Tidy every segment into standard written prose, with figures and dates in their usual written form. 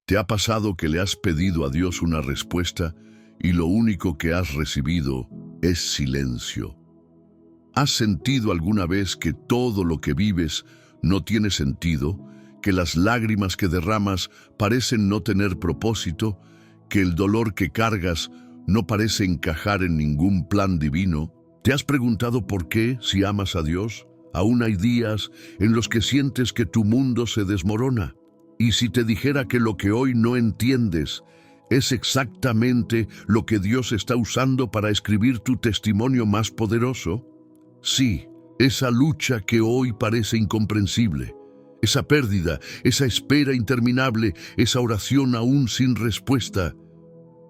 ¿Te ha pasado que le has pedido a Dios una respuesta y lo único que has recibido es silencio? ¿Has sentido alguna vez que todo lo que vives no tiene sentido, que las lágrimas que derramas parecen no tener propósito, que el dolor que cargas no parece encajar en ningún plan divino? ¿Te has preguntado por qué, si amas a Dios, aún hay días en los que sientes que tu mundo se desmorona? Y si te dijera que lo que hoy no entiendes es exactamente lo que Dios está usando para escribir tu testimonio más poderoso. Sí, esa lucha que hoy parece incomprensible, esa pérdida, esa espera interminable, esa oración aún sin respuesta,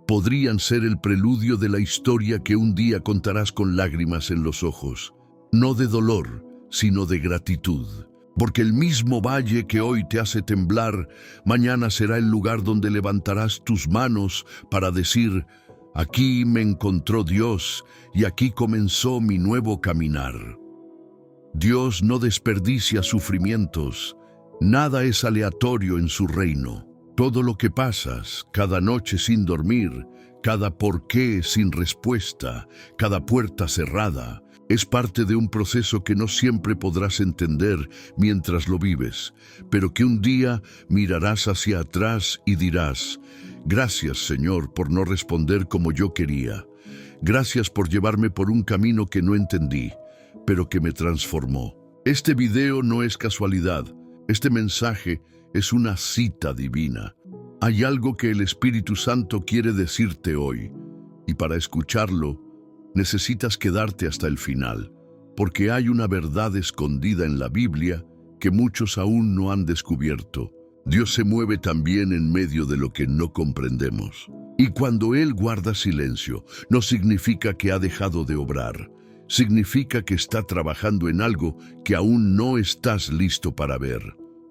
podrían ser el preludio de la historia que un día contarás con lágrimas en los ojos, no de dolor, sino de gratitud. Porque el mismo valle que hoy te hace temblar, mañana será el lugar donde levantarás tus manos para decir: aquí me encontró Dios y aquí comenzó mi nuevo caminar. Dios no desperdicia sufrimientos, nada es aleatorio en su reino. Todo lo que pasas, cada noche sin dormir, cada por qué sin respuesta, cada puerta cerrada, es parte de un proceso que no siempre podrás entender mientras lo vives, pero que un día mirarás hacia atrás y dirás: gracias, Señor, por no responder como yo quería. Gracias por llevarme por un camino que no entendí, pero que me transformó. Este video no es casualidad. Este mensaje es una cita divina. Hay algo que el Espíritu Santo quiere decirte hoy, y para escucharlo, necesitas quedarte hasta el final, porque hay una verdad escondida en la Biblia que muchos aún no han descubierto. Dios se mueve también en medio de lo que no comprendemos. Y cuando Él guarda silencio, no significa que ha dejado de obrar. Significa que está trabajando en algo que aún no estás listo para ver.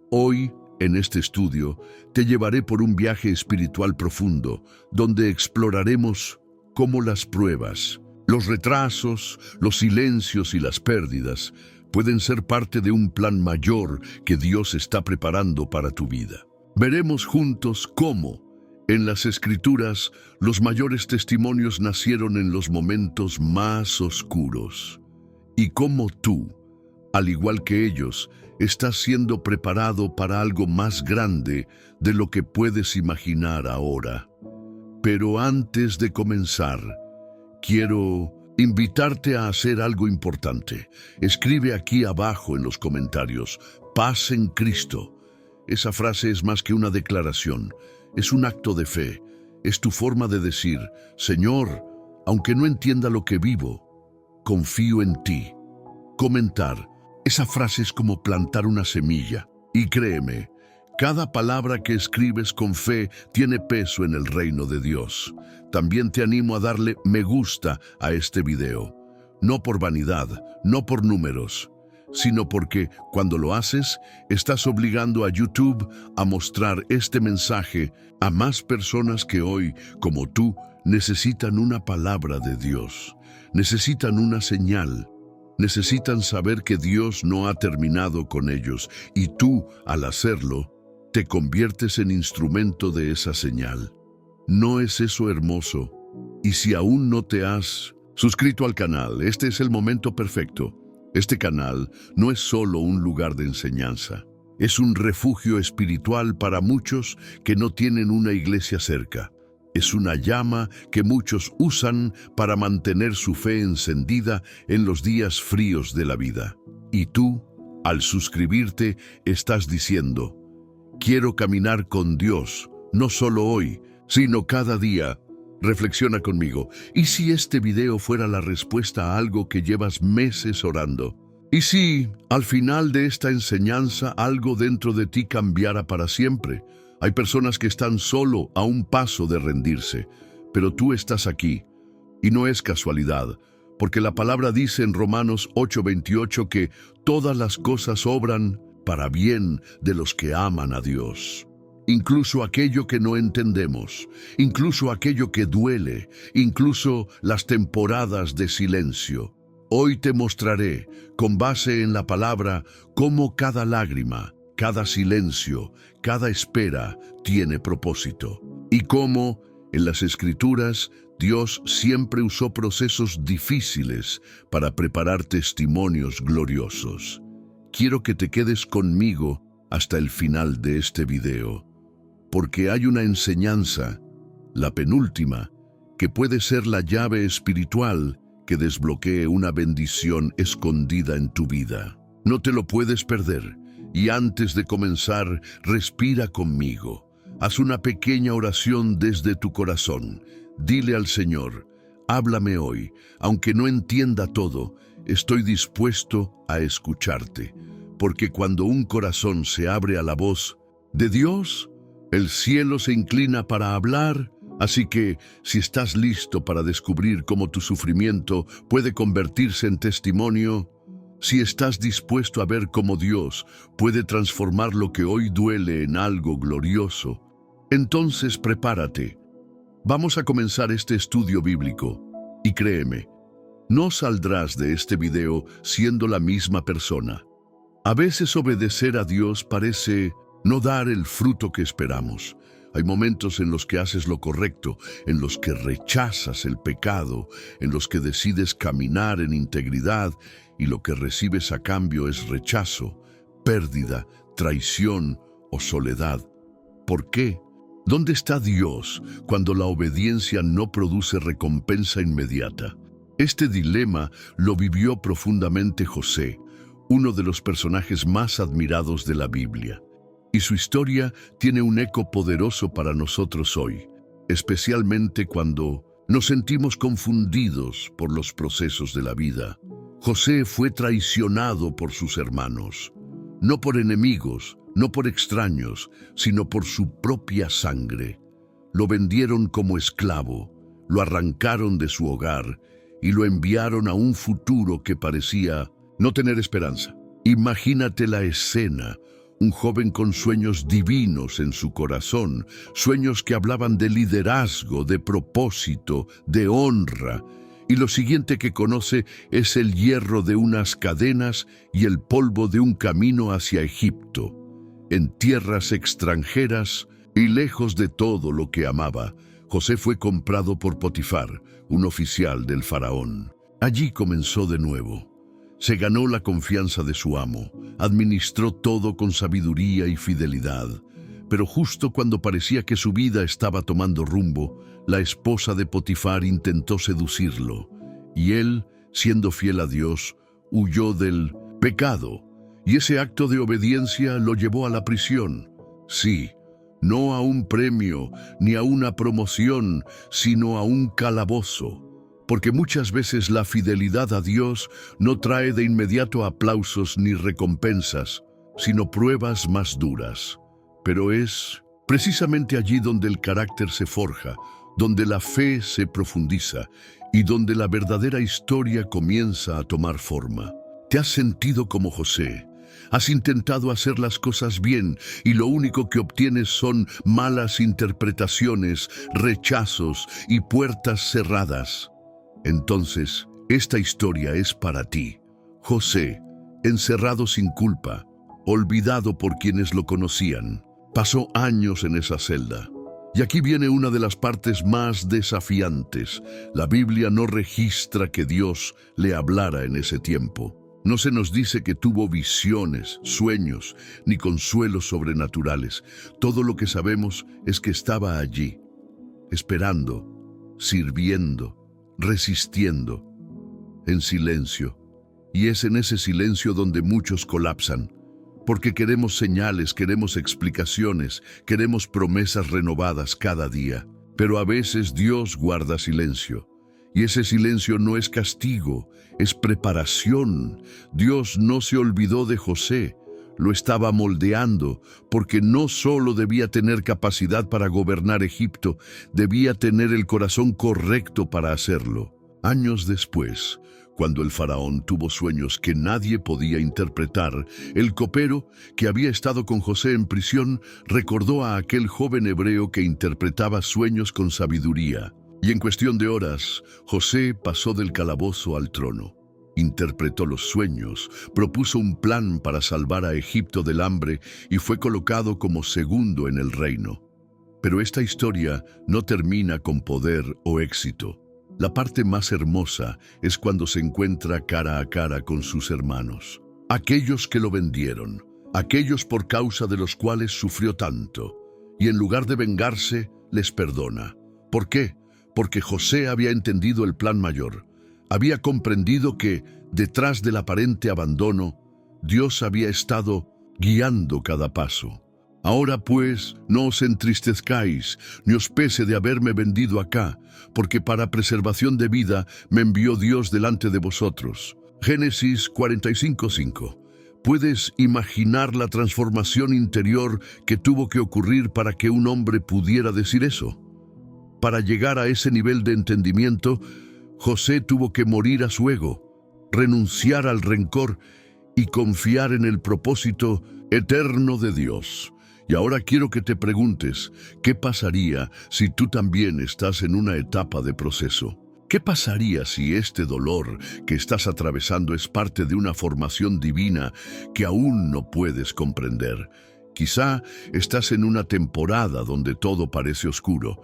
Hoy, en este estudio, te llevaré por un viaje espiritual profundo, donde exploraremos cómo las pruebas, los retrasos, los silencios y las pérdidas pueden ser parte de un plan mayor que Dios está preparando para tu vida. Veremos juntos cómo, en las Escrituras, los mayores testimonios nacieron en los momentos más oscuros, y cómo tú, al igual que ellos, estás siendo preparado para algo más grande de lo que puedes imaginar ahora. Pero antes de comenzar, quiero invitarte a hacer algo importante. Escribe aquí abajo en los comentarios: paz en Cristo. Esa frase es más que una declaración, es un acto de fe. Es tu forma de decir: Señor, aunque no entienda lo que vivo, confío en ti. Comentar. Esa frase es como plantar una semilla. Y créeme, cada palabra que escribes con fe tiene peso en el reino de Dios. También te animo a darle me gusta a este video. No por vanidad, no por números, sino porque cuando lo haces, estás obligando a YouTube a mostrar este mensaje a más personas que hoy, como tú, necesitan una palabra de Dios, necesitan una señal. Necesitan saber que Dios no ha terminado con ellos y tú, al hacerlo, te conviertes en instrumento de esa señal. ¿No es eso hermoso? Y si aún no te has suscrito al canal, este es el momento perfecto. Este canal no es solo un lugar de enseñanza, es un refugio espiritual para muchos que no tienen una iglesia cerca. Es una llama que muchos usan para mantener su fe encendida en los días fríos de la vida. Y tú, al suscribirte, estás diciendo: quiero caminar con Dios, no solo hoy, sino cada día. Reflexiona conmigo. ¿Y si este video fuera la respuesta a algo que llevas meses orando? ¿Y si, al final de esta enseñanza, algo dentro de ti cambiara para siempre? Hay personas que están solo a un paso de rendirse, pero tú estás aquí. Y no es casualidad, porque la palabra dice en Romanos 8:28 que todas las cosas obran para bien de los que aman a Dios. Incluso aquello que no entendemos, incluso aquello que duele, incluso las temporadas de silencio. Hoy te mostraré, con base en la palabra, cómo cada lágrima, cada silencio, cada espera tiene propósito. Y cómo, en las Escrituras, Dios siempre usó procesos difíciles para preparar testimonios gloriosos. Quiero que te quedes conmigo hasta el final de este video, porque hay una enseñanza, la penúltima, que puede ser la llave espiritual que desbloquee una bendición escondida en tu vida. No te lo puedes perder. Y antes de comenzar, respira conmigo. Haz una pequeña oración desde tu corazón. Dile al Señor, háblame hoy. Aunque no entienda todo, estoy dispuesto a escucharte. Porque cuando un corazón se abre a la voz de Dios, el cielo se inclina para hablar. Así que, si estás listo para descubrir cómo tu sufrimiento puede convertirse en testimonio, si estás dispuesto a ver cómo Dios puede transformar lo que hoy duele en algo glorioso, entonces prepárate. Vamos a comenzar este estudio bíblico. Y créeme, no saldrás de este video siendo la misma persona. A veces obedecer a Dios parece no dar el fruto que esperamos. Hay momentos en los que haces lo correcto, en los que rechazas el pecado, en los que decides caminar en integridad y lo que recibes a cambio es rechazo, pérdida, traición o soledad. ¿Por qué? ¿Dónde está Dios cuando la obediencia no produce recompensa inmediata? Este dilema lo vivió profundamente José, uno de los personajes más admirados de la Biblia. Y su historia tiene un eco poderoso para nosotros hoy, especialmente cuando nos sentimos confundidos por los procesos de la vida. José fue traicionado por sus hermanos, no por enemigos, no por extraños, sino por su propia sangre. Lo vendieron como esclavo, lo arrancaron de su hogar y lo enviaron a un futuro que parecía no tener esperanza. Imagínate la escena. Un joven con sueños divinos en su corazón, sueños que hablaban de liderazgo, de propósito, de honra. Y lo siguiente que conoce es el hierro de unas cadenas y el polvo de un camino hacia Egipto. En tierras extranjeras y lejos de todo lo que amaba, José fue comprado por Potifar, un oficial del faraón. Allí comenzó de nuevo. Se ganó la confianza de su amo, administró todo con sabiduría y fidelidad. Pero justo cuando parecía que su vida estaba tomando rumbo, la esposa de Potifar intentó seducirlo, y él, siendo fiel a Dios, huyó del pecado, y ese acto de obediencia lo llevó a la prisión. Sí, no a un premio ni a una promoción, sino a un calabozo. Porque muchas veces la fidelidad a Dios no trae de inmediato aplausos ni recompensas, sino pruebas más duras. Pero es precisamente allí donde el carácter se forja, donde la fe se profundiza y donde la verdadera historia comienza a tomar forma. ¿Te has sentido como José? Has intentado hacer las cosas bien y lo único que obtienes son malas interpretaciones, rechazos y puertas cerradas. Entonces, esta historia es para ti. José, encerrado sin culpa, olvidado por quienes lo conocían, pasó años en esa celda. Y aquí viene una de las partes más desafiantes. La Biblia no registra que Dios le hablara en ese tiempo. No se nos dice que tuvo visiones, sueños, ni consuelos sobrenaturales. Todo lo que sabemos es que estaba allí, esperando, sirviendo, resistiendo, en silencio. Y es en ese silencio donde muchos colapsan, porque queremos señales, queremos explicaciones, queremos promesas renovadas cada día. Pero a veces Dios guarda silencio, y ese silencio no es castigo, es preparación. Dios no se olvidó de José, lo estaba moldeando, porque no solo debía tener capacidad para gobernar Egipto, debía tener el corazón correcto para hacerlo. Años después, cuando el faraón tuvo sueños que nadie podía interpretar, el copero, que había estado con José en prisión, recordó a aquel joven hebreo que interpretaba sueños con sabiduría. Y en cuestión de horas, José pasó del calabozo al trono. interpretó los sueños, propuso un plan para salvar a Egipto del hambre y fue colocado como segundo en el reino. Pero esta historia no termina con poder o éxito. La parte más hermosa es cuando se encuentra cara a cara con sus hermanos, aquellos que lo vendieron, aquellos por causa de los cuales sufrió tanto, y en lugar de vengarse, les perdona. ¿Por qué? Porque José había entendido el plan mayor. Había comprendido que, detrás del aparente abandono, Dios había estado guiando cada paso. Ahora pues, no os entristezcáis, ni os pese de haberme vendido acá, porque para preservación de vida me envió Dios delante de vosotros. Génesis 45:5. ¿Puedes imaginar la transformación interior que tuvo que ocurrir para que un hombre pudiera decir eso? Para llegar a ese nivel de entendimiento, José tuvo que morir a su ego, renunciar al rencor y confiar en el propósito eterno de Dios. Y ahora quiero que te preguntes, ¿qué pasaría si tú también estás en una etapa de proceso? ¿Qué pasaría si este dolor que estás atravesando es parte de una formación divina que aún no puedes comprender? Quizá estás en una temporada donde todo parece oscuro,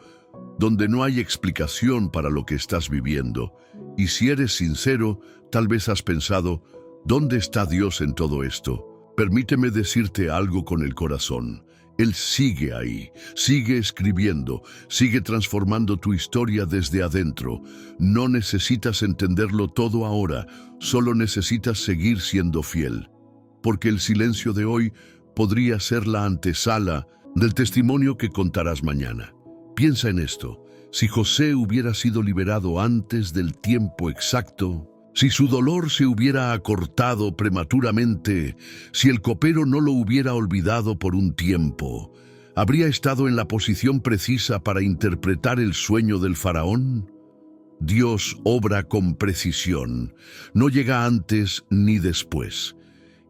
donde no hay explicación para lo que estás viviendo. Y si eres sincero, tal vez has pensado, ¿dónde está Dios en todo esto? Permíteme decirte algo con el corazón. Él sigue ahí, sigue escribiendo, sigue transformando tu historia desde adentro. No necesitas entenderlo todo ahora, solo necesitas seguir siendo fiel. Porque el silencio de hoy podría ser la antesala del testimonio que contarás mañana. Piensa en esto. Si José hubiera sido liberado antes del tiempo exacto, si su dolor se hubiera acortado prematuramente, si el copero no lo hubiera olvidado por un tiempo, ¿habría estado en la posición precisa para interpretar el sueño del faraón? Dios obra con precisión, no llega antes ni después.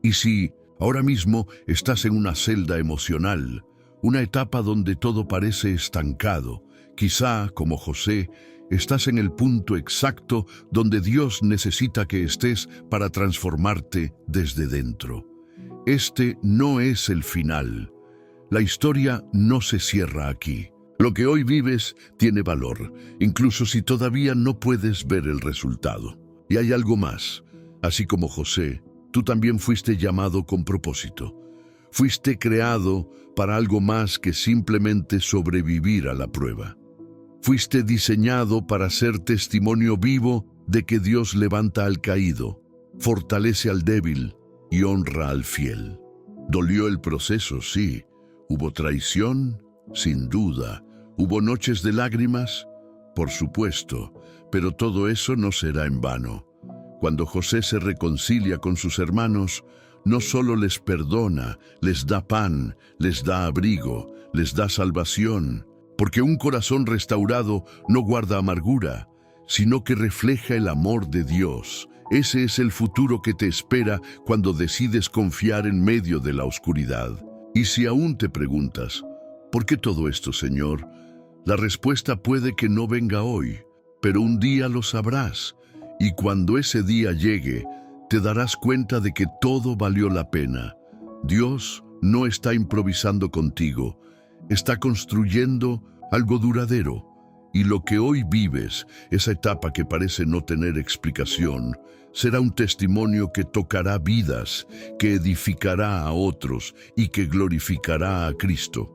Y si ahora mismo estás en una celda emocional, una etapa donde todo parece estancado, quizá, como José, estás en el punto exacto donde Dios necesita que estés para transformarte desde dentro. Este no es el final. La historia no se cierra aquí. Lo que hoy vives tiene valor, incluso si todavía no puedes ver el resultado. Y hay algo más. Así como José, tú también fuiste llamado con propósito. Fuiste creado para algo más que simplemente sobrevivir a la prueba. Fuiste diseñado para ser testimonio vivo de que Dios levanta al caído, fortalece al débil y honra al fiel. Dolió el proceso, sí. Hubo traición, sin duda. Hubo noches de lágrimas, por supuesto, pero todo eso no será en vano. Cuando José se reconcilia con sus hermanos, no solo les perdona, les da pan, les da abrigo, les da salvación, porque un corazón restaurado no guarda amargura, sino que refleja el amor de Dios. Ese es el futuro que te espera cuando decides confiar en medio de la oscuridad. Y si aún te preguntas, ¿por qué todo esto, Señor? La respuesta puede que no venga hoy, pero un día lo sabrás. Y cuando ese día llegue, te darás cuenta de que todo valió la pena. Dios no está improvisando contigo, está construyendo algo duradero. Y lo que hoy vives, esa etapa que parece no tener explicación, será un testimonio que tocará vidas, que edificará a otros y que glorificará a Cristo.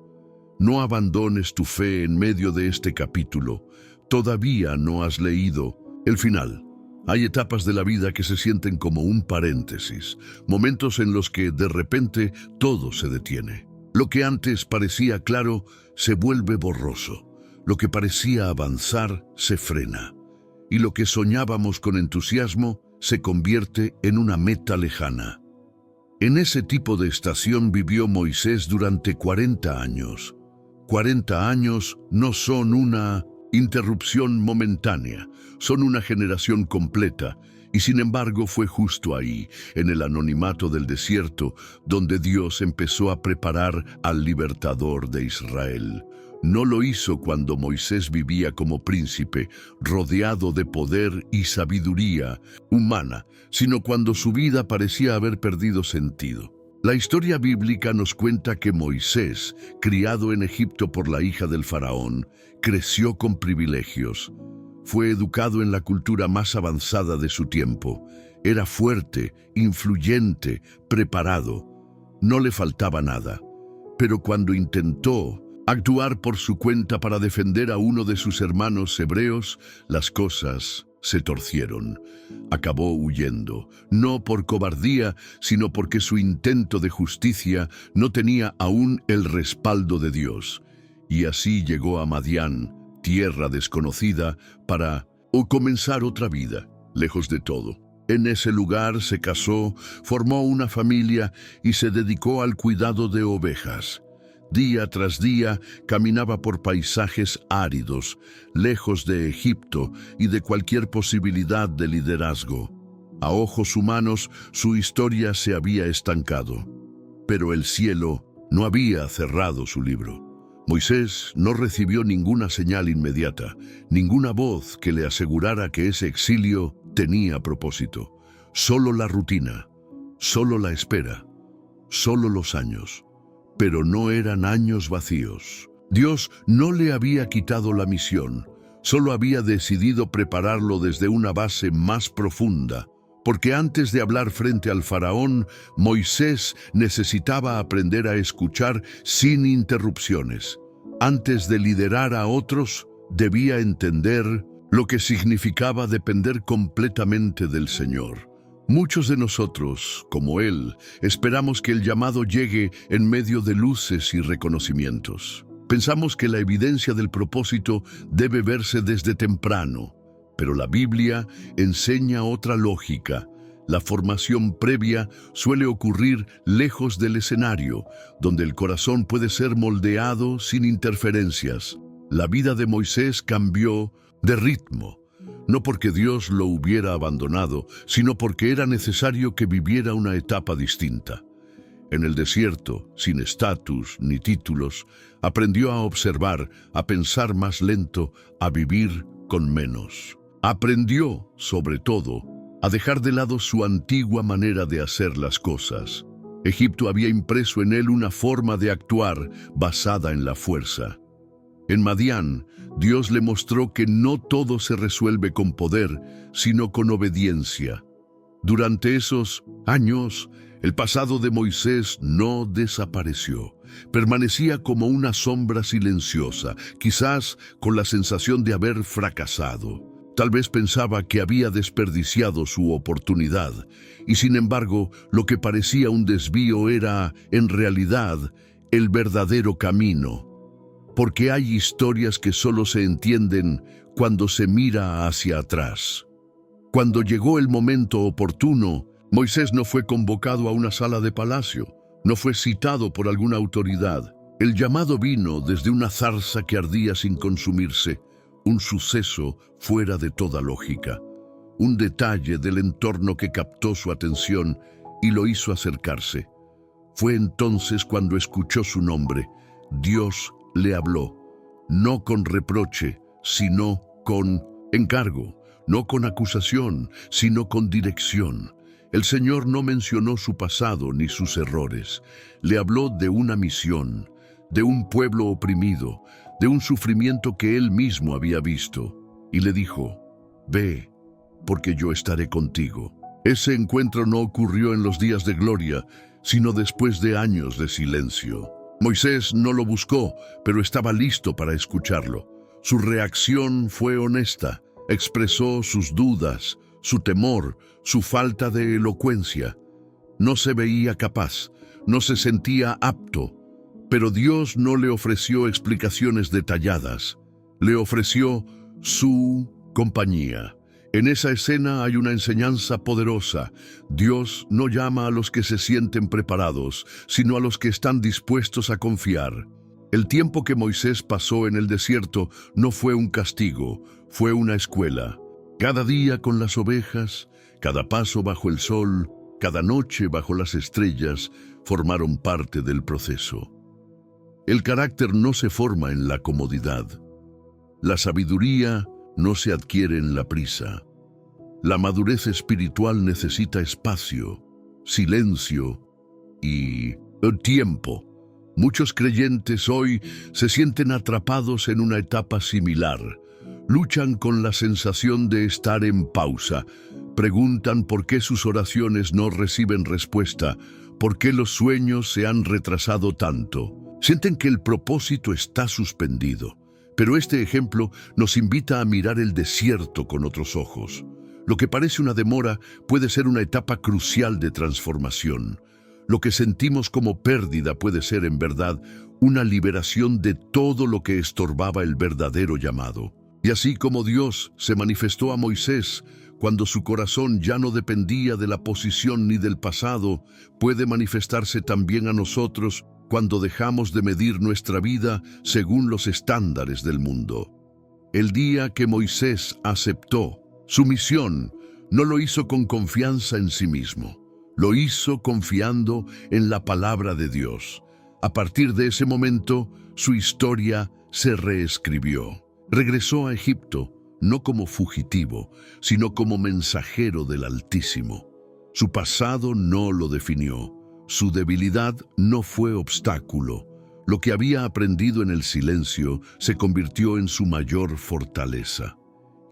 No abandones tu fe en medio de este capítulo. Todavía no has leído el final. Hay etapas de la vida que se sienten como un paréntesis, momentos en los que de repente todo se detiene. Lo que antes parecía claro se vuelve borroso. Lo que parecía avanzar se frena. Y lo que soñábamos con entusiasmo se convierte en una meta lejana. En ese tipo de estación vivió Moisés durante 40 años. 40 años no son una interrupción momentánea, son una generación completa, y sin embargo fue justo ahí, en el anonimato del desierto, donde Dios empezó a preparar al libertador de Israel. No lo hizo cuando Moisés vivía como príncipe, rodeado de poder y sabiduría humana, sino cuando su vida parecía haber perdido sentido. La historia bíblica nos cuenta que Moisés, criado en Egipto por la hija del faraón, creció con privilegios. Fue educado en la cultura más avanzada de su tiempo. Era fuerte, influyente, preparado. No le faltaba nada. Pero cuando intentó actuar por su cuenta para defender a uno de sus hermanos hebreos, las cosas se torcieron. Acabó huyendo, no por cobardía, sino porque su intento de justicia no tenía aún el respaldo de Dios. Y así llegó a Madián, tierra desconocida, para comenzar otra vida, lejos de todo. En ese lugar se casó, formó una familia y se dedicó al cuidado de ovejas. Día tras día caminaba por paisajes áridos, lejos de Egipto y de cualquier posibilidad de liderazgo. A ojos humanos, su historia se había estancado. Pero el cielo no había cerrado su libro. Moisés no recibió ninguna señal inmediata, ninguna voz que le asegurara que ese exilio tenía propósito. Solo la rutina, solo la espera, solo los años. Pero no eran años vacíos. Dios no le había quitado la misión, solo había decidido prepararlo desde una base más profunda, porque antes de hablar frente al faraón, Moisés necesitaba aprender a escuchar sin interrupciones. Antes de liderar a otros, debía entender lo que significaba depender completamente del Señor. Muchos de nosotros, como él, esperamos que el llamado llegue en medio de luces y reconocimientos. Pensamos que la evidencia del propósito debe verse desde temprano, pero la Biblia enseña otra lógica. La formación previa suele ocurrir lejos del escenario, donde el corazón puede ser moldeado sin interferencias. La vida de Moisés cambió de ritmo. No porque Dios lo hubiera abandonado, sino porque era necesario que viviera una etapa distinta. En el desierto, sin estatus ni títulos, aprendió a observar, a pensar más lento, a vivir con menos. Aprendió, sobre todo, a dejar de lado su antigua manera de hacer las cosas. Egipto había impreso en él una forma de actuar basada en la fuerza. En Madián, Dios le mostró que no todo se resuelve con poder, sino con obediencia. Durante esos años, el pasado de Moisés no desapareció. Permanecía como una sombra silenciosa, quizás con la sensación de haber fracasado. Tal vez pensaba que había desperdiciado su oportunidad, y sin embargo, lo que parecía un desvío era, en realidad, el verdadero camino. Porque hay historias que solo se entienden cuando se mira hacia atrás. Cuando llegó el momento oportuno, Moisés no fue convocado a una sala de palacio, no fue citado por alguna autoridad. El llamado vino desde una zarza que ardía sin consumirse, un suceso fuera de toda lógica, un detalle del entorno que captó su atención y lo hizo acercarse. Fue entonces cuando escuchó su nombre. Dios le habló, no con reproche, sino con encargo, no con acusación, sino con dirección. El Señor no mencionó su pasado ni sus errores. Le habló de una misión, de un pueblo oprimido, de un sufrimiento que él mismo había visto. Y le dijo, ve, porque yo estaré contigo. Ese encuentro no ocurrió en los días de gloria, sino después de años de silencio. Moisés no lo buscó, pero estaba listo para escucharlo. Su reacción fue honesta, expresó sus dudas, su temor, su falta de elocuencia. No se veía capaz, no se sentía apto, pero Dios no le ofreció explicaciones detalladas, le ofreció su compañía. En esa escena hay una enseñanza poderosa. Dios no llama a los que se sienten preparados, sino a los que están dispuestos a confiar. El tiempo que Moisés pasó en el desierto no fue un castigo, fue una escuela. Cada día con las ovejas, cada paso bajo el sol, cada noche bajo las estrellas, formaron parte del proceso. El carácter no se forma en la comodidad. La sabiduría no se adquiere en la prisa. La madurez espiritual necesita espacio, silencio y tiempo. Muchos creyentes hoy se sienten atrapados en una etapa similar. Luchan con la sensación de estar en pausa. Preguntan por qué sus oraciones no reciben respuesta, por qué los sueños se han retrasado tanto. Sienten que el propósito está suspendido. Pero este ejemplo nos invita a mirar el desierto con otros ojos. Lo que parece una demora puede ser una etapa crucial de transformación. Lo que sentimos como pérdida puede ser, en verdad, una liberación de todo lo que estorbaba el verdadero llamado. Y así como Dios se manifestó a Moisés cuando su corazón ya no dependía de la posición ni del pasado, puede manifestarse también a nosotros cuando dejamos de medir nuestra vida según los estándares del mundo. El día que Moisés aceptó su misión, no lo hizo con confianza en sí mismo. Lo hizo confiando en la palabra de Dios. A partir de ese momento, su historia se reescribió. Regresó a Egipto, no como fugitivo, sino como mensajero del Altísimo. Su pasado no lo definió. Su debilidad no fue obstáculo. Lo que había aprendido en el silencio se convirtió en su mayor fortaleza.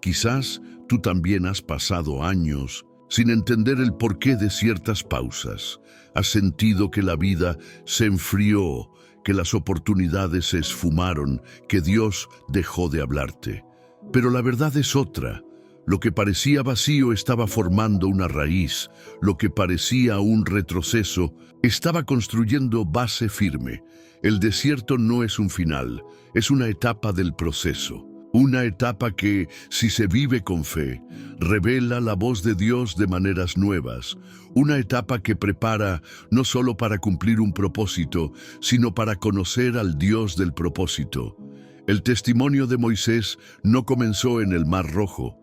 Quizás tú también has pasado años sin entender el porqué de ciertas pausas. Has sentido que la vida se enfrió, que las oportunidades se esfumaron, que Dios dejó de hablarte. Pero la verdad es otra. Lo que parecía vacío estaba formando una raíz. Lo que parecía un retroceso estaba construyendo base firme. El desierto no es un final, es una etapa del proceso. Una etapa que, si se vive con fe, revela la voz de Dios de maneras nuevas. Una etapa que prepara no solo para cumplir un propósito, sino para conocer al Dios del propósito. El testimonio de Moisés no comenzó en el Mar Rojo.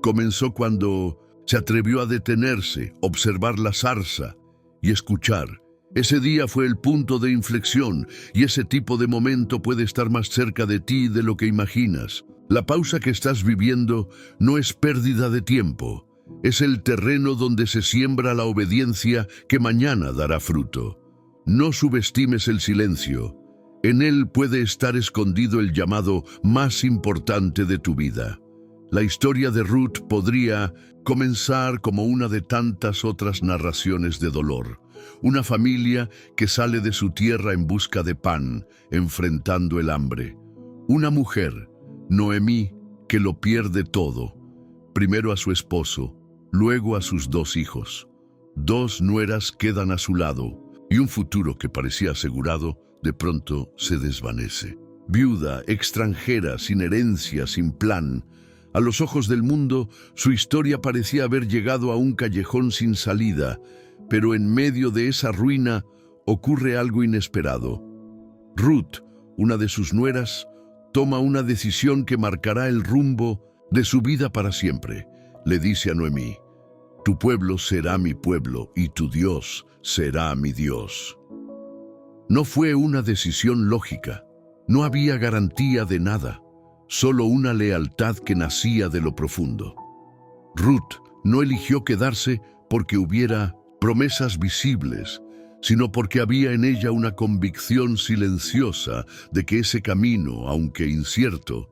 Comenzó cuando se atrevió a detenerse, observar la zarza y escuchar. Ese día fue el punto de inflexión, y ese tipo de momento puede estar más cerca de ti de lo que imaginas. La pausa que estás viviendo no es pérdida de tiempo, es el terreno donde se siembra la obediencia que mañana dará fruto. No subestimes el silencio. En él puede estar escondido el llamado más importante de tu vida. La historia de Ruth podría comenzar como una de tantas otras narraciones de dolor. Una familia que sale de su tierra en busca de pan, enfrentando el hambre. Una mujer, Noemí, que lo pierde todo. Primero a su esposo, luego a sus 2 hijos. 2 nueras quedan a su lado, y un futuro que parecía asegurado, de pronto se desvanece. Viuda, extranjera, sin herencia, sin plan. A los ojos del mundo, su historia parecía haber llegado a un callejón sin salida, pero en medio de esa ruina ocurre algo inesperado. Ruth, una de sus nueras, toma una decisión que marcará el rumbo de su vida para siempre. Le dice a Noemí: tu pueblo será mi pueblo y tu Dios será mi Dios. No fue una decisión lógica, no había garantía de nada, solo una lealtad que nacía de lo profundo. Ruth no eligió quedarse porque hubiera promesas visibles, sino porque había en ella una convicción silenciosa de que ese camino, aunque incierto,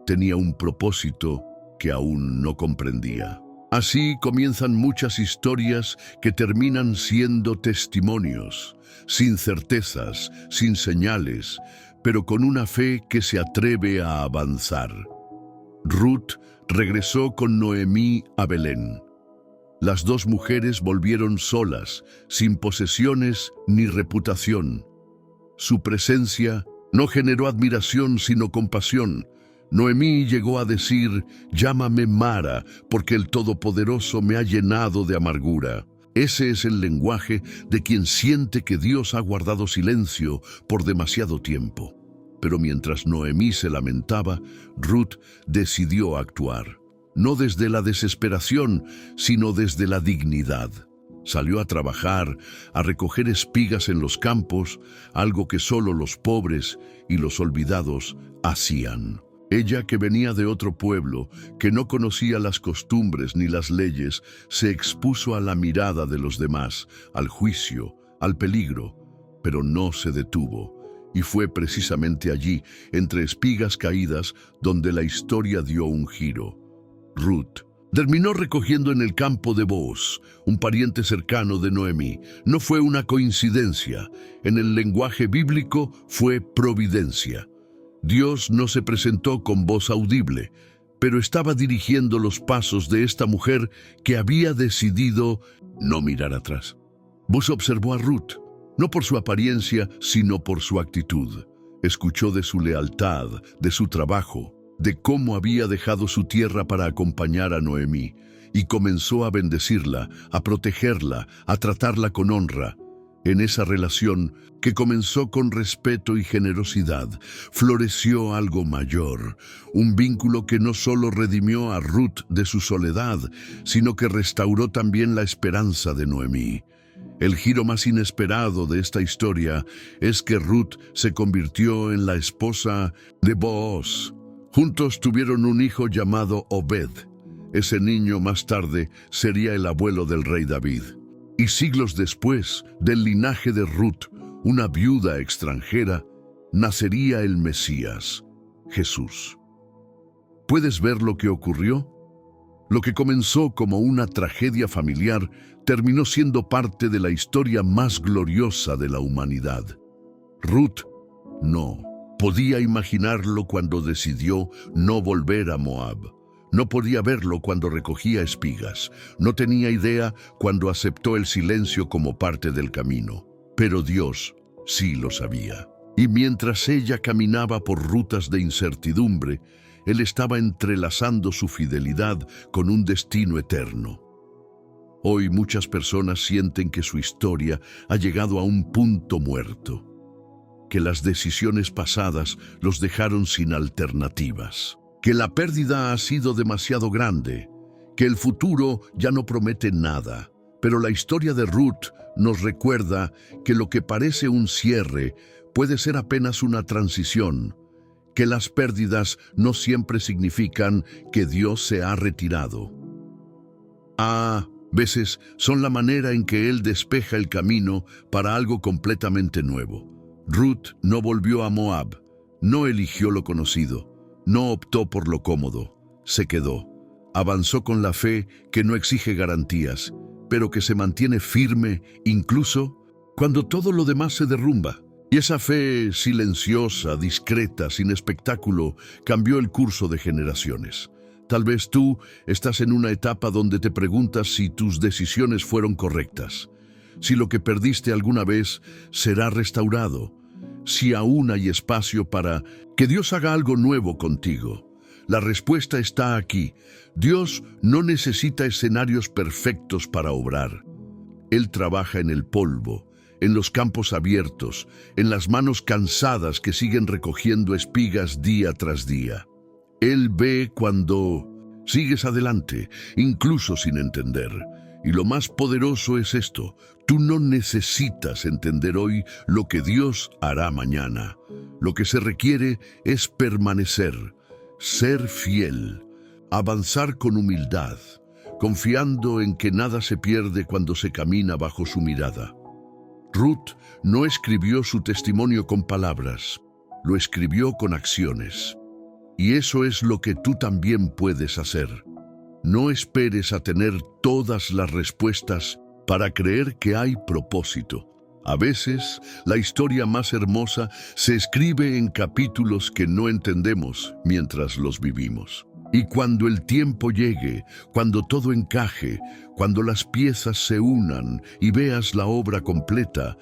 tenía un propósito que aún no comprendía. Así comienzan muchas historias que terminan siendo testimonios, sin certezas, sin señales, pero con una fe que se atreve a avanzar. Ruth regresó con Noemí a Belén. Las 2 mujeres volvieron solas, sin posesiones ni reputación. Su presencia no generó admiración, sino compasión. Noemí llegó a decir: llámame Mara, porque el Todopoderoso me ha llenado de amargura. Ese es el lenguaje de quien siente que Dios ha guardado silencio por demasiado tiempo. Pero mientras Noemí se lamentaba, Ruth decidió actuar. No desde la desesperación, sino desde la dignidad. Salió a trabajar, a recoger espigas en los campos, algo que solo los pobres y los olvidados hacían. Ella, que venía de otro pueblo, que no conocía las costumbres ni las leyes, se expuso a la mirada de los demás, al juicio, al peligro, pero no se detuvo. Y fue precisamente allí, entre espigas caídas, donde la historia dio un giro. Ruth terminó recogiendo en el campo de Booz, un pariente cercano de Noemí. No fue una coincidencia. En el lenguaje bíblico fue providencia. Dios no se presentó con voz audible, pero estaba dirigiendo los pasos de esta mujer que había decidido no mirar atrás. Booz observó a Ruth, no por su apariencia, sino por su actitud. Escuchó de su lealtad, de su trabajo, de cómo había dejado su tierra para acompañar a Noemí, y comenzó a bendecirla, a protegerla, a tratarla con honra. En esa relación, que comenzó con respeto y generosidad, floreció algo mayor, un vínculo que no solo redimió a Ruth de su soledad, sino que restauró también la esperanza de Noemí. El giro más inesperado de esta historia es que Ruth se convirtió en la esposa de Booz. Juntos tuvieron un hijo llamado Obed. Ese niño más tarde sería el abuelo del rey David. Y siglos después, del linaje de Ruth, una viuda extranjera, nacería el Mesías, Jesús. ¿Puedes ver lo que ocurrió? Lo que comenzó como una tragedia familiar terminó siendo parte de la historia más gloriosa de la humanidad. Ruth no podía imaginarlo cuando decidió no volver a Moab. No podía verlo cuando recogía espigas. No tenía idea cuando aceptó el silencio como parte del camino. Pero Dios sí lo sabía. Y mientras ella caminaba por rutas de incertidumbre, Él estaba entrelazando su fidelidad con un destino eterno. Hoy muchas personas sienten que su historia ha llegado a un punto muerto, que las decisiones pasadas los dejaron sin alternativas, que la pérdida ha sido demasiado grande, que el futuro ya no promete nada. Pero la historia de Ruth nos recuerda que lo que parece un cierre puede ser apenas una transición, que las pérdidas no siempre significan que Dios se ha retirado. A veces son la manera en que Él despeja el camino para algo completamente nuevo. Ruth no volvió a Moab, no eligió lo conocido, no optó por lo cómodo, se quedó. Avanzó con la fe que no exige garantías, pero que se mantiene firme incluso cuando todo lo demás se derrumba. Y esa fe silenciosa, discreta, sin espectáculo, cambió el curso de generaciones. Tal vez tú estás en una etapa donde te preguntas si tus decisiones fueron correctas, si lo que perdiste alguna vez será restaurado, si aún hay espacio para que Dios haga algo nuevo contigo. La respuesta está aquí. Dios no necesita escenarios perfectos para obrar. Él trabaja en el polvo, en los campos abiertos, en las manos cansadas que siguen recogiendo espigas día tras día. Él ve cuando sigues adelante, incluso sin entender. Y lo más poderoso es esto: tú no necesitas entender hoy lo que Dios hará mañana. Lo que se requiere es permanecer, ser fiel, avanzar con humildad, confiando en que nada se pierde cuando se camina bajo su mirada. Ruth no escribió su testimonio con palabras, lo escribió con acciones. Y eso es lo que tú también puedes hacer. No esperes a tener todas las respuestas para creer que hay propósito. A veces, la historia más hermosa se escribe en capítulos que no entendemos mientras los vivimos. Y cuando el tiempo llegue, cuando todo encaje, cuando las piezas se unan y veas la obra completa,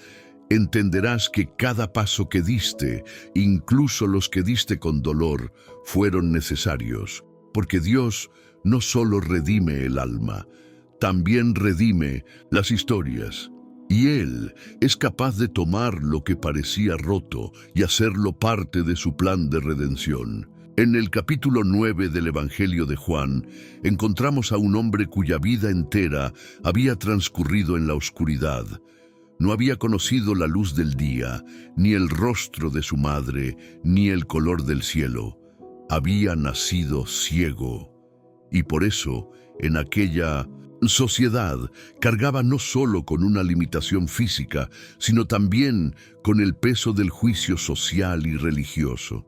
entenderás que cada paso que diste, incluso los que diste con dolor, fueron necesarios, porque Dios no solo redime el alma, también redime las historias. Y Él es capaz de tomar lo que parecía roto y hacerlo parte de su plan de redención. En el capítulo 9 del Evangelio de Juan, encontramos a un hombre cuya vida entera había transcurrido en la oscuridad. No había conocido la luz del día, ni el rostro de su madre, ni el color del cielo. Había nacido ciego. Y por eso, en aquella sociedad, cargaba no solo con una limitación física, sino también con el peso del juicio social y religioso.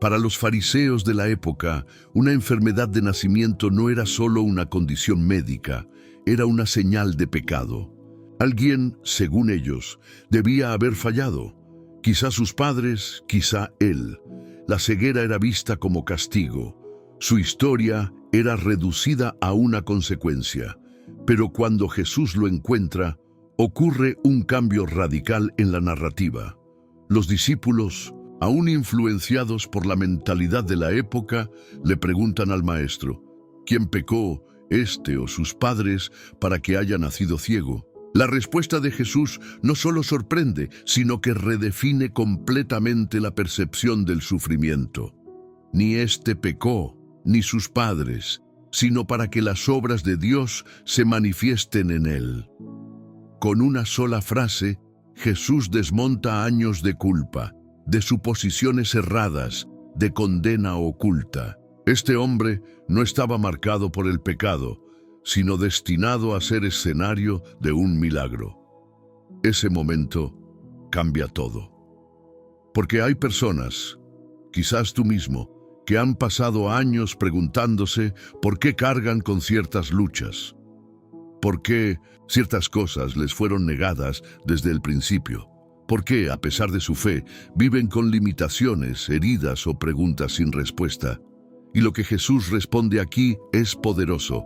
Para los fariseos de la época, una enfermedad de nacimiento no era solo una condición médica, era una señal de pecado. Alguien, según ellos, debía haber fallado. Quizá sus padres, quizá él. La ceguera era vista como castigo. Su historia era reducida a una consecuencia. Pero cuando Jesús lo encuentra, ocurre un cambio radical en la narrativa. Los discípulos, aún influenciados por la mentalidad de la época, le preguntan al maestro, ¿quién pecó, este o sus padres, para que haya nacido ciego? La respuesta de Jesús no solo sorprende, sino que redefine completamente la percepción del sufrimiento. Ni éste pecó, ni sus padres, sino para que las obras de Dios se manifiesten en él. Con una sola frase, Jesús desmonta años de culpa, de suposiciones erradas, de condena oculta. Este hombre no estaba marcado por el pecado, sino destinado a ser escenario de un milagro. Ese momento cambia todo. Porque hay personas, quizás tú mismo, que han pasado años preguntándose por qué cargan con ciertas luchas, por qué ciertas cosas les fueron negadas desde el principio, por qué, a pesar de su fe, viven con limitaciones, heridas o preguntas sin respuesta. Y lo que Jesús responde aquí es poderoso.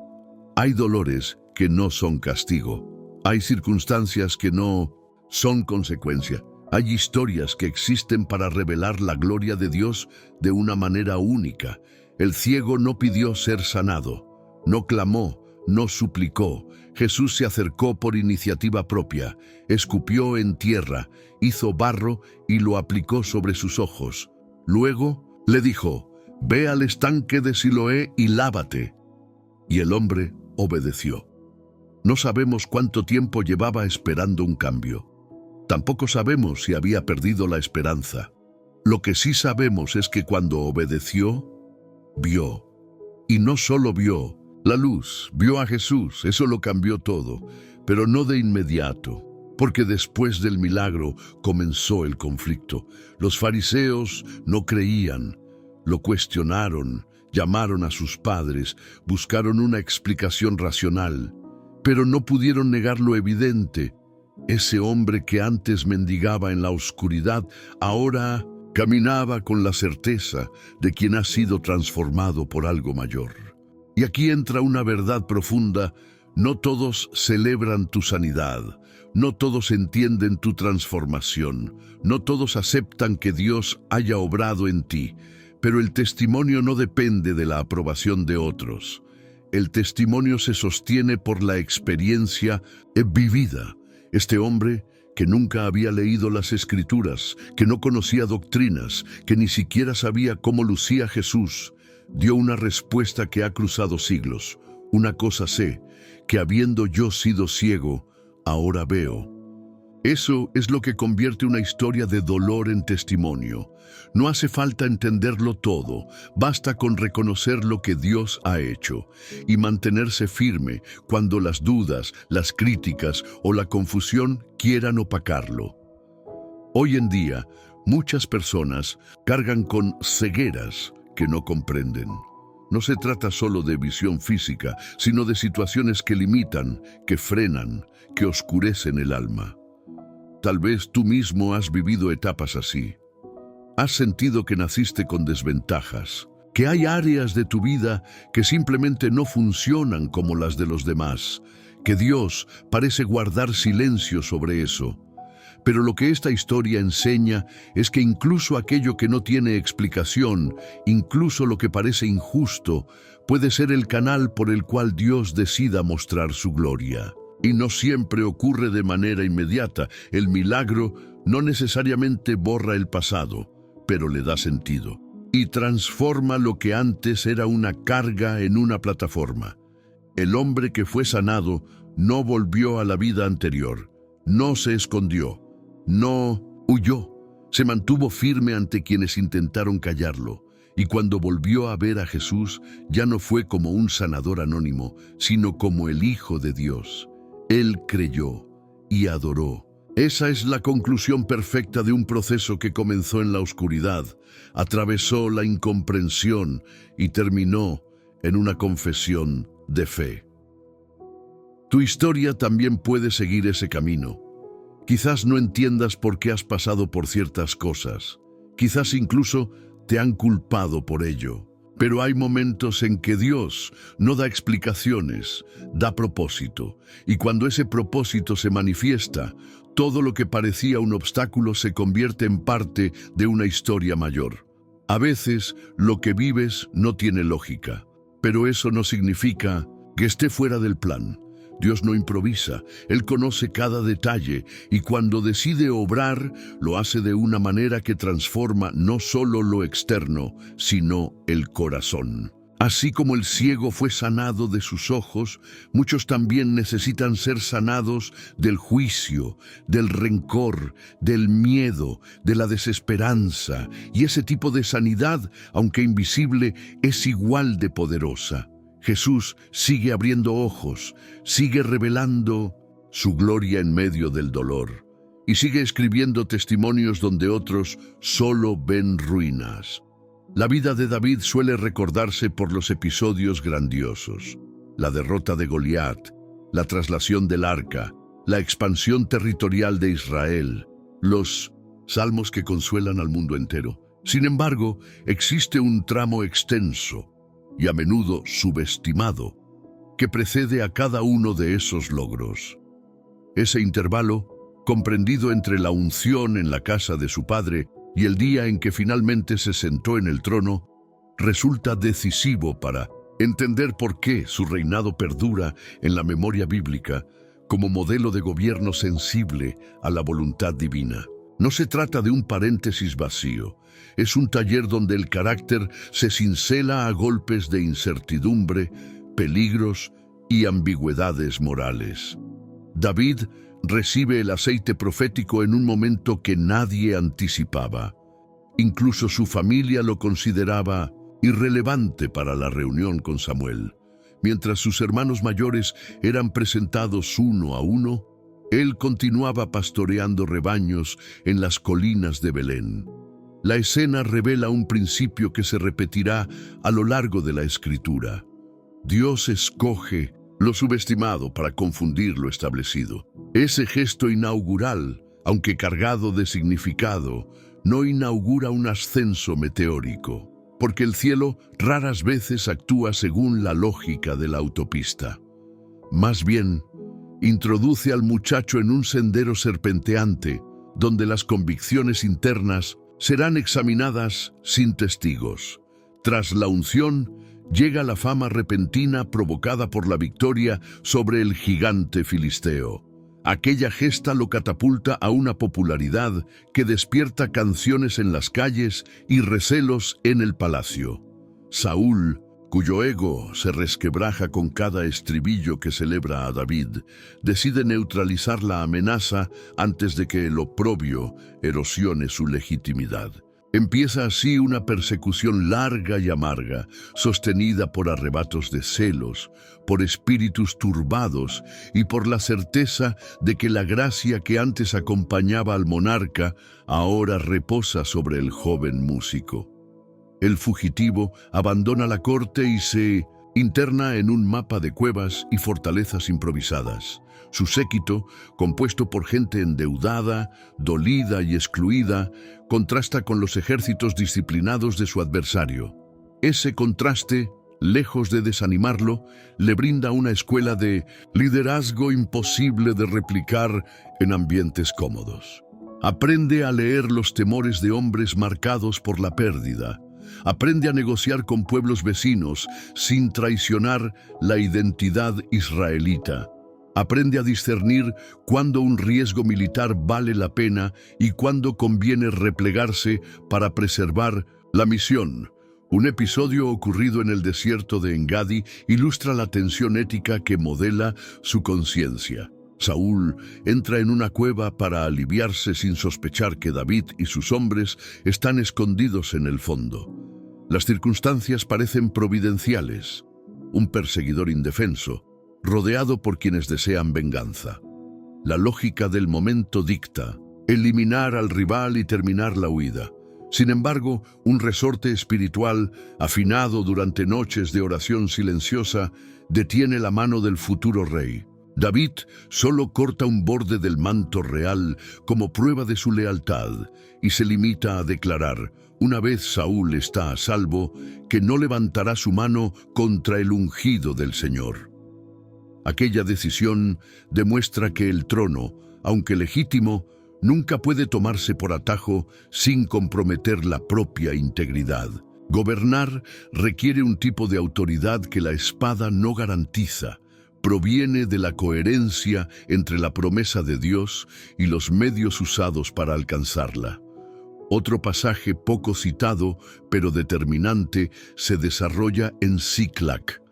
Hay dolores que no son castigo. Hay circunstancias que no son consecuencia. Hay historias que existen para revelar la gloria de Dios de una manera única. El ciego no pidió ser sanado, no clamó, no suplicó. Jesús se acercó por iniciativa propia, escupió en tierra, hizo barro y lo aplicó sobre sus ojos. Luego le dijo, «Ve al estanque de Siloé y lávate». Y el hombre obedeció. No sabemos cuánto tiempo llevaba esperando un cambio. Tampoco sabemos si había perdido la esperanza. Lo que sí sabemos es que cuando obedeció, vio. Y no solo vio la luz, vio a Jesús, eso lo cambió todo, pero no de inmediato, porque después del milagro comenzó el conflicto. Los fariseos no creían, lo cuestionaron, llamaron a sus padres, buscaron una explicación racional, pero no pudieron negar lo evidente. Ese hombre que antes mendigaba en la oscuridad, ahora caminaba con la certeza de quien ha sido transformado por algo mayor. Y aquí entra una verdad profunda: no todos celebran tu sanidad, no todos entienden tu transformación, no todos aceptan que Dios haya obrado en ti. Pero el testimonio no depende de la aprobación de otros. El testimonio se sostiene por la experiencia vivida. Este hombre, que nunca había leído las Escrituras, que no conocía doctrinas, que ni siquiera sabía cómo lucía Jesús, dio una respuesta que ha cruzado siglos. Una cosa sé, que habiendo yo sido ciego, ahora veo. Eso es lo que convierte una historia de dolor en testimonio. No hace falta entenderlo todo, basta con reconocer lo que Dios ha hecho y mantenerse firme cuando las dudas, las críticas o la confusión quieran opacarlo. Hoy en día, muchas personas cargan con cegueras que no comprenden. No se trata solo de visión física, sino de situaciones que limitan, que frenan, que oscurecen el alma. Tal vez tú mismo has vivido etapas así. Has sentido que naciste con desventajas, que hay áreas de tu vida que simplemente no funcionan como las de los demás, que Dios parece guardar silencio sobre eso. Pero lo que esta historia enseña es que incluso aquello que no tiene explicación, incluso lo que parece injusto, puede ser el canal por el cual Dios decida mostrar su gloria. Y no siempre ocurre de manera inmediata. El milagro no necesariamente borra el pasado, pero le da sentido. y transforma lo que antes era una carga en una plataforma. El hombre que fue sanado no volvió a la vida anterior, no se escondió, no huyó, se mantuvo firme ante quienes intentaron callarlo. Y cuando volvió a ver a Jesús, ya no fue como un sanador anónimo, sino como el Hijo de Dios. Él creyó y adoró. Esa es la conclusión perfecta de un proceso que comenzó en la oscuridad, atravesó la incomprensión y terminó en una confesión de fe. Tu historia también puede seguir ese camino. Quizás no entiendas por qué has pasado por ciertas cosas. Quizás incluso te han culpado por ello. Pero hay momentos en que Dios no da explicaciones, da propósito. Y cuando ese propósito se manifiesta, todo lo que parecía un obstáculo se convierte en parte de una historia mayor. A veces, lo que vives no tiene lógica, pero eso no significa que esté fuera del plan. Dios no improvisa, Él conoce cada detalle y cuando decide obrar, lo hace de una manera que transforma no solo lo externo, sino el corazón. Así como el ciego fue sanado de sus ojos, muchos también necesitan ser sanados del juicio, del rencor, del miedo, de la desesperanza. Y ese tipo de sanidad, aunque invisible, es igual de poderosa. Jesús sigue abriendo ojos, sigue revelando su gloria en medio del dolor y sigue escribiendo testimonios donde otros solo ven ruinas. La vida de David suele recordarse por los episodios grandiosos: la derrota de Goliat, la traslación del arca, la expansión territorial de Israel, los salmos que consuelan al mundo entero. Sin embargo, existe un tramo extenso y a menudo subestimado, que precede a cada uno de esos logros. Ese intervalo, comprendido entre la unción en la casa de su padre y el día en que finalmente se sentó en el trono, resulta decisivo para entender por qué su reinado perdura en la memoria bíblica como modelo de gobierno sensible a la voluntad divina. No se trata de un paréntesis vacío, es un taller donde el carácter se cincela a golpes de incertidumbre, peligros y ambigüedades morales. David recibe el aceite profético en un momento que nadie anticipaba. Incluso su familia lo consideraba irrelevante para la reunión con Samuel. Mientras sus hermanos mayores eran presentados uno a uno, él continuaba pastoreando rebaños en las colinas de Belén. La escena revela un principio que se repetirá a lo largo de la Escritura. Dios escoge lo subestimado para confundir lo establecido. Ese gesto inaugural, aunque cargado de significado, no inaugura un ascenso meteórico, porque el cielo raras veces actúa según la lógica de la autopista. Más bien, introduce al muchacho en un sendero serpenteante, donde las convicciones internas serán examinadas sin testigos. Tras la unción, llega la fama repentina provocada por la victoria sobre el gigante filisteo. Aquella gesta lo catapulta a una popularidad que despierta canciones en las calles y recelos en el palacio. Saúl, cuyo ego se resquebraja con cada estribillo que celebra a David, decide neutralizar la amenaza antes de que el oprobio erosione su legitimidad. Empieza así una persecución larga y amarga, sostenida por arrebatos de celos, por espíritus turbados y por la certeza de que la gracia que antes acompañaba al monarca ahora reposa sobre el joven músico. El fugitivo abandona la corte y se interna en un mapa de cuevas y fortalezas improvisadas. Su séquito, compuesto por gente endeudada, dolida y excluida, contrasta con los ejércitos disciplinados de su adversario. Ese contraste, lejos de desanimarlo, le brinda una escuela de liderazgo imposible de replicar en ambientes cómodos. Aprende a leer los temores de hombres marcados por la pérdida. Aprende a negociar con pueblos vecinos sin traicionar la identidad israelita. Aprende a discernir cuándo un riesgo militar vale la pena y cuándo conviene replegarse para preservar La misión, un episodio ocurrido en el desierto de Engadi, ilustra la tensión ética que modela su conciencia. Saúl entra en una cueva para aliviarse sin sospechar que David y sus hombres están escondidos en el fondo. Las circunstancias parecen providenciales. Un perseguidor indefenso, rodeado por quienes desean venganza. La lógica del momento dicta eliminar al rival y terminar la huida. Sin embargo, un resorte espiritual, afinado durante noches de oración silenciosa, detiene la mano del futuro rey. David solo corta un borde del manto real como prueba de su lealtad y se limita a declarar, una vez Saúl está a salvo, que no levantará su mano contra el ungido del Señor. Aquella decisión demuestra que el trono, aunque legítimo, nunca puede tomarse por atajo sin comprometer la propia integridad. Gobernar requiere un tipo de autoridad que la espada no garantiza. Proviene de la coherencia entre la promesa de Dios y los medios usados para alcanzarla. Otro pasaje poco citado, pero determinante, se desarrolla en Siclac.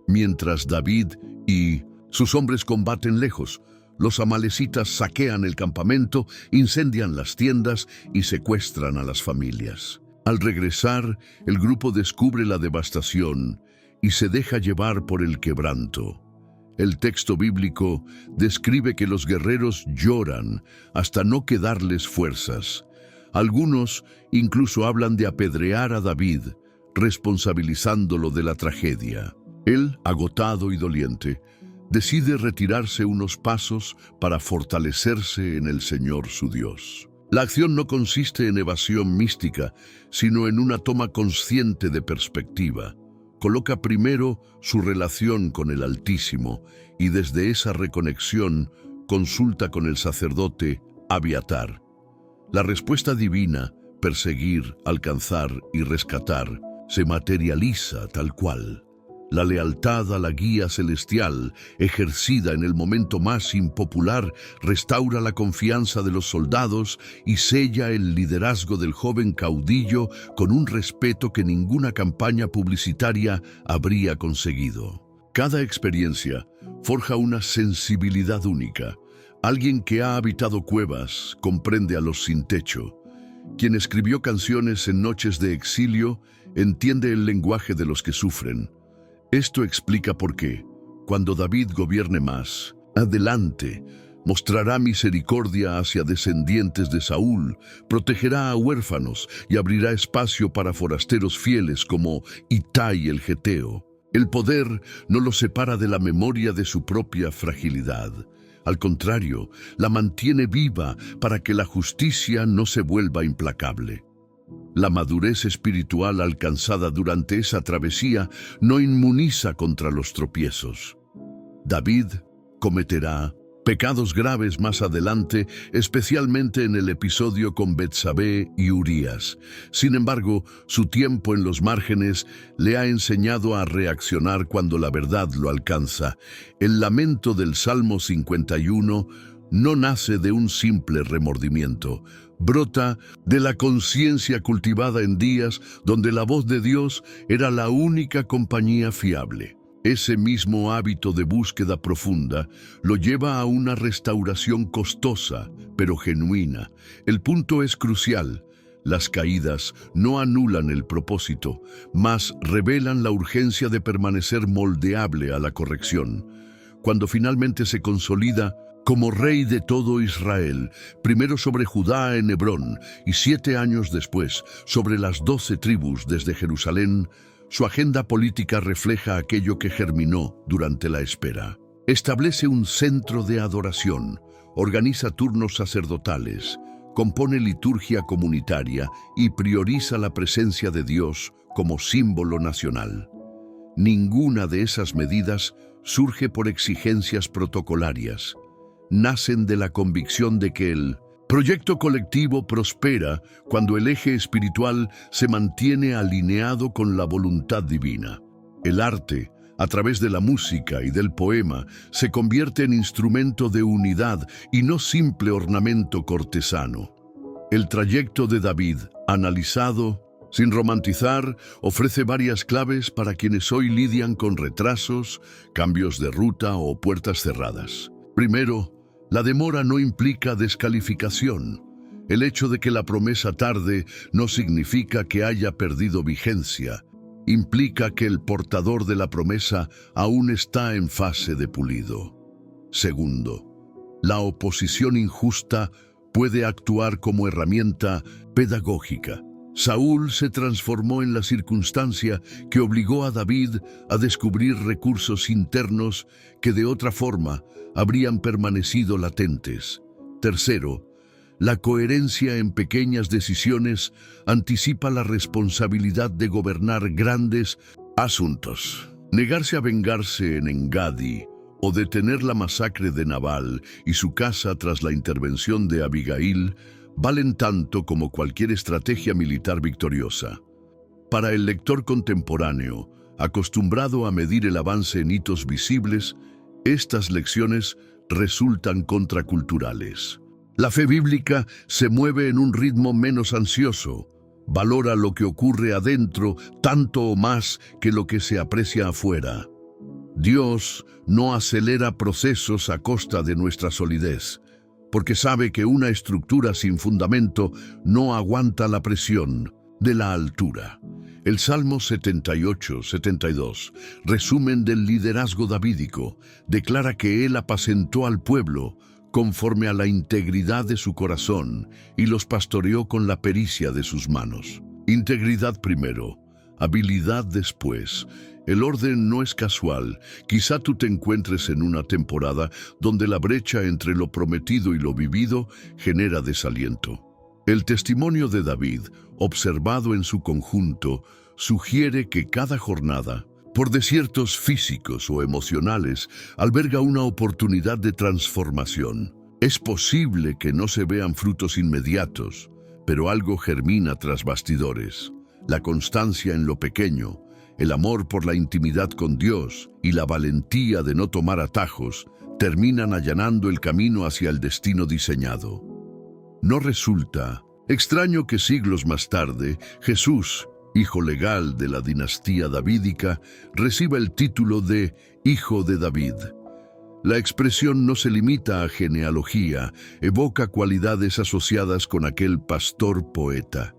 Mientras David y sus hombres combaten lejos, los amalecitas saquean el campamento, incendian las tiendas y secuestran a las familias. Al regresar, el grupo descubre la devastación y se deja llevar por el quebranto. El texto bíblico describe que los guerreros lloran hasta no quedarles fuerzas. Algunos incluso hablan de apedrear a David, responsabilizándolo de la tragedia. Él, agotado y doliente, decide retirarse unos pasos para fortalecerse en el Señor su Dios. La acción no consiste en evasión mística, sino en una toma consciente de perspectiva. Coloca primero su relación con el Altísimo y desde esa reconexión consulta con el sacerdote Abiatar. La respuesta divina, perseguir, alcanzar y rescatar, se materializa tal cual. La lealtad a la guía celestial, ejercida en el momento más impopular, restaura la confianza de los soldados y sella el liderazgo del joven caudillo con un respeto que ninguna campaña publicitaria habría conseguido. Cada experiencia forja una sensibilidad única. Alguien que ha habitado cuevas comprende a los sin techo. Quien escribió canciones en noches de exilio entiende el lenguaje de los que sufren. Esto explica por qué, cuando David gobierne más adelante, mostrará misericordia hacia descendientes de Saúl, protegerá a huérfanos y abrirá espacio para forasteros fieles como Itai el Geteo. El poder no lo separa de la memoria de su propia fragilidad. Al contrario, la mantiene viva para que la justicia no se vuelva implacable. La madurez espiritual alcanzada durante esa travesía no inmuniza contra los tropiezos. David cometerá pecados graves más adelante, especialmente en el episodio con Betsabé y Urías. Sin embargo, su tiempo en los márgenes le ha enseñado a reaccionar cuando la verdad lo alcanza. El lamento del Salmo 51 no nace de un simple remordimiento. Brota de la conciencia cultivada en días donde la voz de Dios era la única compañía fiable. Ese mismo hábito de búsqueda profunda lo lleva a una restauración costosa, pero genuina. El punto es crucial. Las caídas no anulan el propósito, mas revelan la urgencia de permanecer moldeable a la corrección. Cuando finalmente se consolida como rey de todo Israel, primero sobre Judá en Hebrón y 7 años después sobre las 12 tribus desde Jerusalén, su agenda política refleja aquello que germinó durante la espera. Establece un centro de adoración, organiza turnos sacerdotales, compone liturgia comunitaria y prioriza la presencia de Dios como símbolo nacional. Ninguna de esas medidas surge por exigencias protocolarias. Nacen de la convicción de que el proyecto colectivo prospera cuando el eje espiritual se mantiene alineado con la voluntad divina. El arte, a través de la música y del poema, se convierte en instrumento de unidad y no simple ornamento cortesano. El trayecto de David, analizado Sin romantizar, ofrece varias claves para quienes hoy lidian con retrasos, cambios de ruta o puertas cerradas. Primero, la demora no implica descalificación. El hecho de que la promesa tarde no significa que haya perdido vigencia. Implica que el portador de la promesa aún está en fase de pulido. Segundo, la oposición injusta puede actuar como herramienta pedagógica. Saúl se transformó en la circunstancia que obligó a David a descubrir recursos internos que de otra forma habrían permanecido latentes. Tercero, la coherencia en pequeñas decisiones anticipa la responsabilidad de gobernar grandes asuntos. Negarse a vengarse en Engadi o detener la masacre de Nabal y su casa tras la intervención de Abigail valen tanto como cualquier estrategia militar victoriosa. Para el lector contemporáneo, acostumbrado a medir el avance en hitos visibles, estas lecciones resultan contraculturales. La fe bíblica se mueve en un ritmo menos ansioso, valora lo que ocurre adentro tanto o más que lo que se aprecia afuera. Dios no acelera procesos a costa de nuestra solidez, porque sabe que una estructura sin fundamento no aguanta la presión de la altura. El Salmo 78-72, resumen del liderazgo davídico, declara que él apacentó al pueblo conforme a la integridad de su corazón y los pastoreó con la pericia de sus manos. Integridad primero, habilidad después. El orden no es casual. Quizá tú te encuentres en una temporada donde la brecha entre lo prometido y lo vivido genera desaliento. El testimonio de David, observado en su conjunto, sugiere que cada jornada, por desiertos físicos o emocionales, alberga una oportunidad de transformación. Es posible que no se vean frutos inmediatos, pero algo germina tras bastidores. La constancia en lo pequeño, el amor por la intimidad con Dios y la valentía de no tomar atajos terminan allanando el camino hacia el destino diseñado. No resulta extraño que siglos más tarde, Jesús, hijo legal de la dinastía davídica, reciba el título de Hijo de David. La expresión no se limita a genealogía, evoca cualidades asociadas con aquel pastor poeta.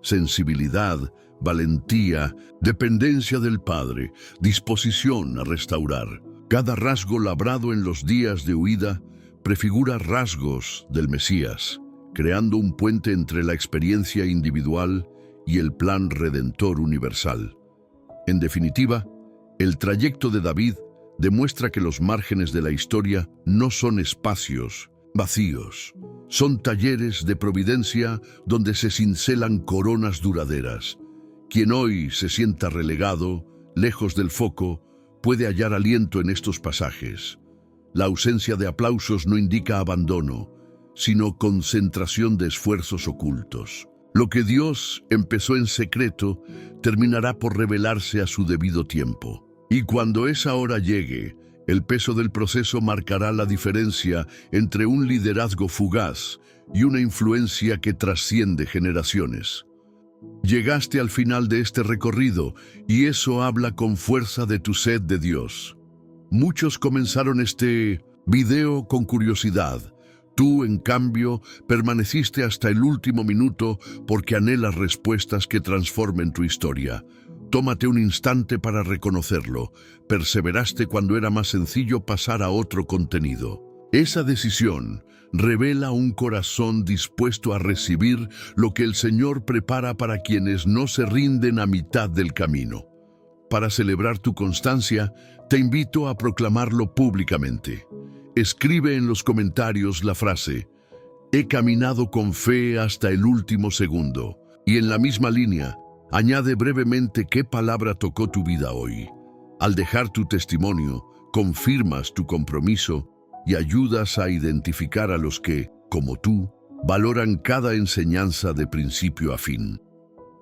Sensibilidad, valentía, dependencia del Padre, disposición a restaurar. Cada rasgo labrado en los días de huida prefigura rasgos del Mesías, creando un puente entre la experiencia individual y el plan redentor universal. En definitiva, el trayecto de David demuestra que los márgenes de la historia no son espacios vacíos, son talleres de providencia donde se cincelan coronas duraderas. Quien hoy se sienta relegado, lejos del foco, puede hallar aliento en estos pasajes. La ausencia de aplausos no indica abandono, sino concentración de esfuerzos ocultos. Lo que Dios empezó en secreto terminará por revelarse a su debido tiempo. Y cuando esa hora llegue, el peso del proceso marcará la diferencia entre un liderazgo fugaz y una influencia que trasciende generaciones. Llegaste al final de este recorrido y eso habla con fuerza de tu sed de Dios. Muchos comenzaron este video con curiosidad. Tú, en cambio, permaneciste hasta el último minuto porque anhelas respuestas que transformen tu historia. Tómate un instante para reconocerlo. Perseveraste cuando era más sencillo pasar a otro contenido. Esa decisión revela un corazón dispuesto a recibir lo que el Señor prepara para quienes no se rinden a mitad del camino. Para celebrar tu constancia, te invito a proclamarlo públicamente. Escribe en los comentarios la frase, he caminado con fe hasta el último segundo. Y en la misma línea, añade brevemente qué palabra tocó tu vida hoy. Al dejar tu testimonio, confirmas tu compromiso y ayudas a identificar a los que, como tú, valoran cada enseñanza de principio a fin.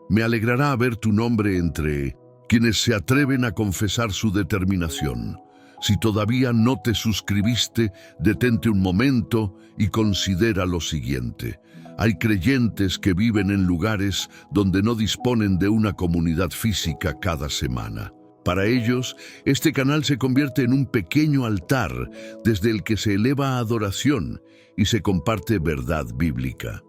Me alegrará ver tu nombre entre quienes se atreven a confesar su determinación. Si todavía no te suscribiste, detente un momento y considera lo siguiente. Hay creyentes que viven en lugares donde no disponen de una comunidad física cada semana. Para ellos, este canal se convierte en un pequeño altar desde el que se eleva adoración y se comparte verdad bíblica.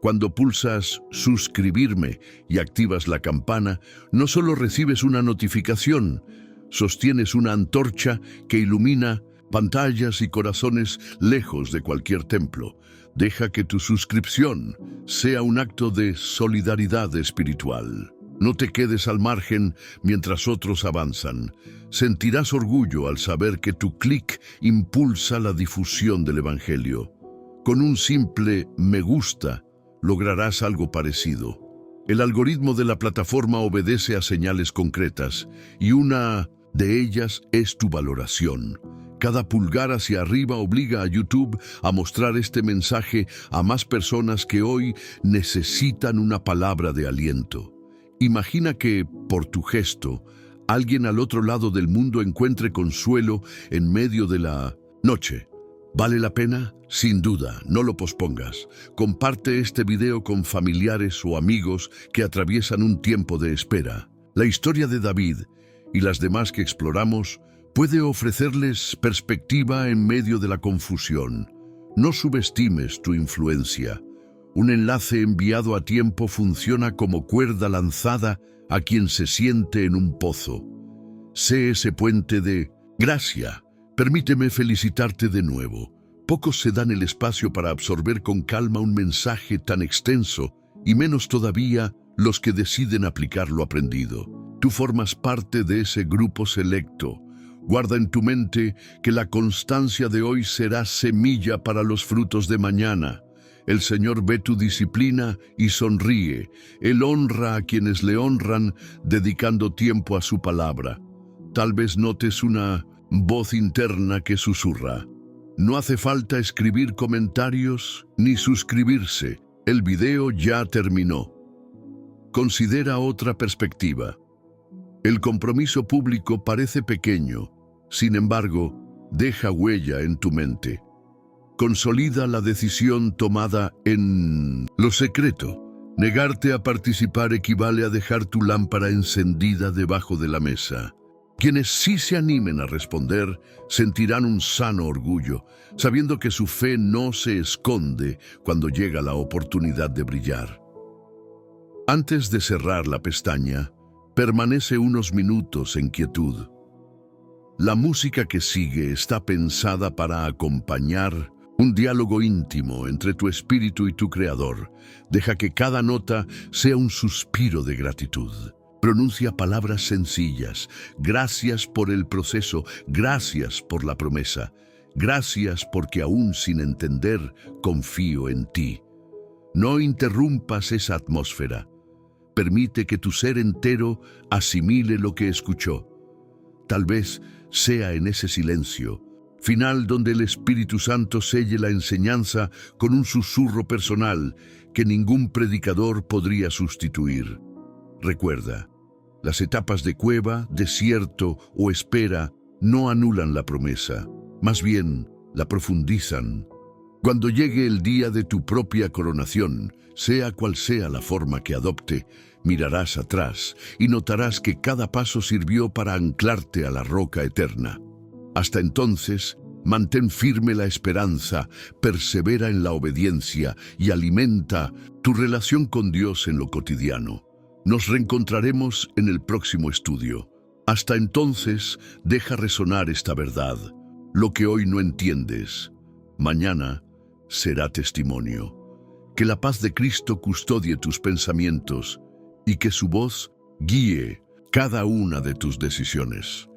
Cuando pulsas suscribirme y activas la campana, no solo recibes una notificación, sostienes una antorcha que ilumina pantallas y corazones lejos de cualquier templo. Deja que tu suscripción sea un acto de solidaridad espiritual. No te quedes al margen mientras otros avanzan. Sentirás orgullo al saber que tu clic impulsa la difusión del Evangelio. Con un simple me gusta, lograrás algo parecido. El algoritmo de la plataforma obedece a señales concretas y una de ellas es tu valoración. Cada pulgar hacia arriba obliga a YouTube a mostrar este mensaje a más personas que hoy necesitan una palabra de aliento. Imagina que, por tu gesto, alguien al otro lado del mundo encuentre consuelo en medio de la noche. ¿Vale la pena? Sin duda, no lo pospongas. Comparte este video con familiares o amigos que atraviesan un tiempo de espera. La historia de David y las demás que exploramos puede ofrecerles perspectiva en medio de la confusión. No subestimes tu influencia. Un enlace enviado a tiempo funciona como cuerda lanzada a quien se siente en un pozo. Sé ese puente de gracia. Permíteme felicitarte de nuevo. Pocos se dan el espacio para absorber con calma un mensaje tan extenso, y menos todavía los que deciden aplicar lo aprendido. Tú formas parte de ese grupo selecto. Guarda en tu mente que la constancia de hoy será semilla para los frutos de mañana. El Señor ve tu disciplina y sonríe. Él honra a quienes le honran, dedicando tiempo a su palabra. Tal vez notes una voz interna que susurra. No hace falta escribir comentarios ni suscribirse. El video ya terminó. Considera otra perspectiva. El compromiso público parece pequeño, sin embargo, deja huella en tu mente. Consolida la decisión tomada en lo secreto. Negarte a participar equivale a dejar tu lámpara encendida debajo de la mesa. Quienes sí se animen a responder sentirán un sano orgullo, sabiendo que su fe no se esconde cuando llega la oportunidad de brillar. Antes de cerrar la pestaña, permanece unos minutos en quietud. La música que sigue está pensada para acompañar un diálogo íntimo entre tu espíritu y tu creador. Deja que cada nota sea un suspiro de gratitud. Pronuncia palabras sencillas. Gracias por el proceso, gracias por la promesa. Gracias porque aún sin entender, confío en ti. No interrumpas esa atmósfera. Permite que tu ser entero asimile lo que escuchó. Tal vez sea en ese silencio final donde el Espíritu Santo selle la enseñanza con un susurro personal que ningún predicador podría sustituir. Recuerda, las etapas de cueva, desierto o espera no anulan la promesa, más bien la profundizan. Cuando llegue el día de tu propia coronación, sea cual sea la forma que adopte, mirarás atrás y notarás que cada paso sirvió para anclarte a la roca eterna. Hasta entonces, mantén firme la esperanza, persevera en la obediencia y alimenta tu relación con Dios en lo cotidiano. Nos reencontraremos en el próximo estudio. Hasta entonces, deja resonar esta verdad. Lo que hoy no entiendes, mañana será testimonio. Que la paz de Cristo custodie tus pensamientos y que su voz guíe cada una de tus decisiones.